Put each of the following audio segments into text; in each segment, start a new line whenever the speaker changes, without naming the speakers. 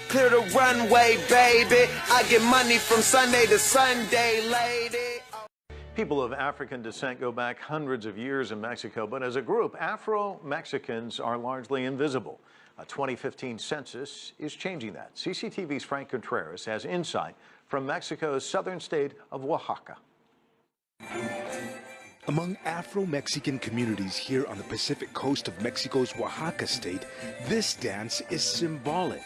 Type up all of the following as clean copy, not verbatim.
clear the runway, baby. I get money from Sunday to Sunday, lady.
People of African descent go back hundreds of years in Mexico, but as a group, Afro-Mexicans are largely invisible. A 2015 census is changing that. CCTV's Frank Contreras has insight from Mexico's southern state of Oaxaca.
Among Afro-Mexican communities here on the Pacific coast of Mexico's Oaxaca state, this dance is symbolic.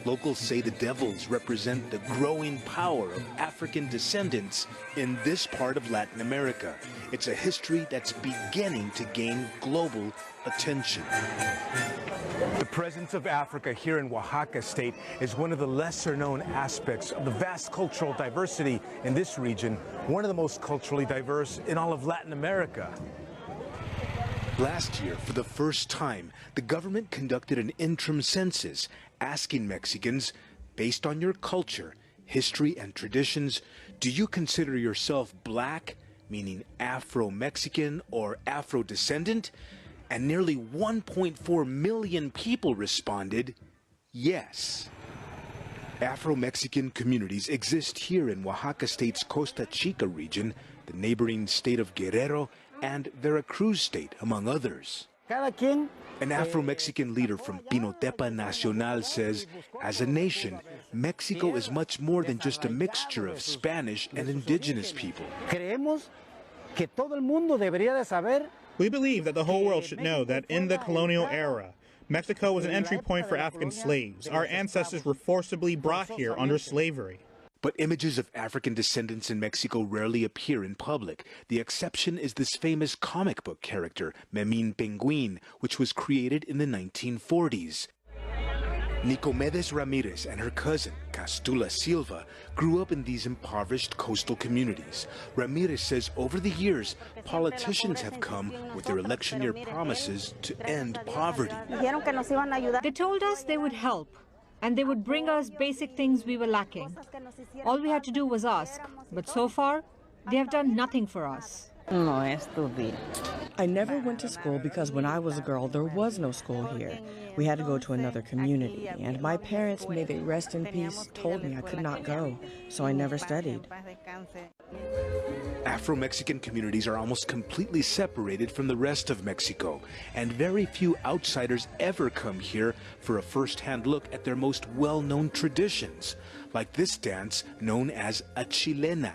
Locals say the devils represent the growing power of African descendants in this part of Latin America. It's a history that's beginning to gain global attention. The presence of Africa here in Oaxaca state is one of the lesser-known aspects of the vast cultural diversity in this region, one of the most culturally diverse in all of Latin America. Last year, for the first time, the government conducted an interim census asking Mexicans, based on your culture, history, and traditions, do you consider yourself black, meaning Afro-Mexican or Afro-descendant? And nearly 1.4 million people responded, yes. Afro-Mexican communities exist here in Oaxaca state's Costa Chica region, the neighboring state of Guerrero, and Veracruz state, among others. An Afro-Mexican leader from Pinotepa Nacional says, as a nation, Mexico is much more than just a mixture of Spanish and indigenous people.
We believe that the whole world should know that in the colonial era, Mexico was an entry point for African slaves. Our ancestors were forcibly brought here under slavery.
But images of African descendants in Mexico rarely appear in public. The exception is this famous comic book character, Memín Penguin, which was created in the 1940s. Nicomedes Ramirez and her cousin, Castula Silva, grew up in these impoverished coastal communities. Ramirez says over the years, politicians have come with their election year promises to end poverty.
They told us they would help, and they would bring us basic things we were lacking. All we had to do was ask, but so far, they have done nothing for us.
I never went to school because when I was a girl, there was no school here. We had to go to another community, and my parents, may they rest in peace, told me I could not go, so I never studied.
Afro-Mexican communities are almost completely separated from the rest of Mexico, and very few outsiders ever come here for a first-hand look at their most well-known traditions, like this dance known as a chilena,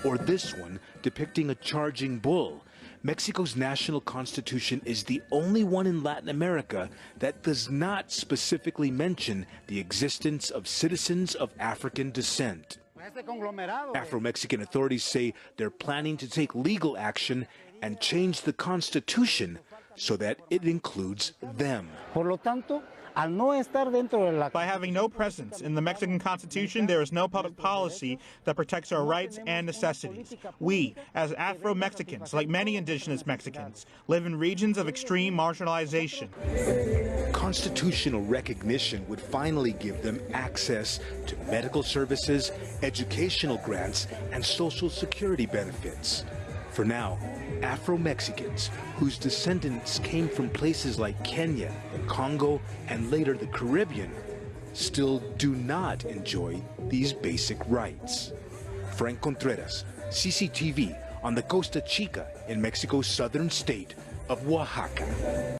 or this one depicting a charging bull. Mexico's national constitution is the only one in Latin America that does not specifically mention the existence of citizens of African descent. Afro-Mexican authorities say they're planning to take legal action and change the constitution so that it includes them.
By having no presence in the Mexican Constitution, there is no public policy that protects our rights and necessities. We, as Afro-Mexicans, like many indigenous Mexicans, live in regions of extreme marginalization.
Constitutional recognition would finally give them access to medical services, educational grants, and Social Security benefits. For now, Afro-Mexicans, whose descendants came from places like Kenya, the Congo, and later the Caribbean, still do not enjoy these basic rights. Frank Contreras, CCTV, on the Costa Chica in Mexico's southern state of Oaxaca.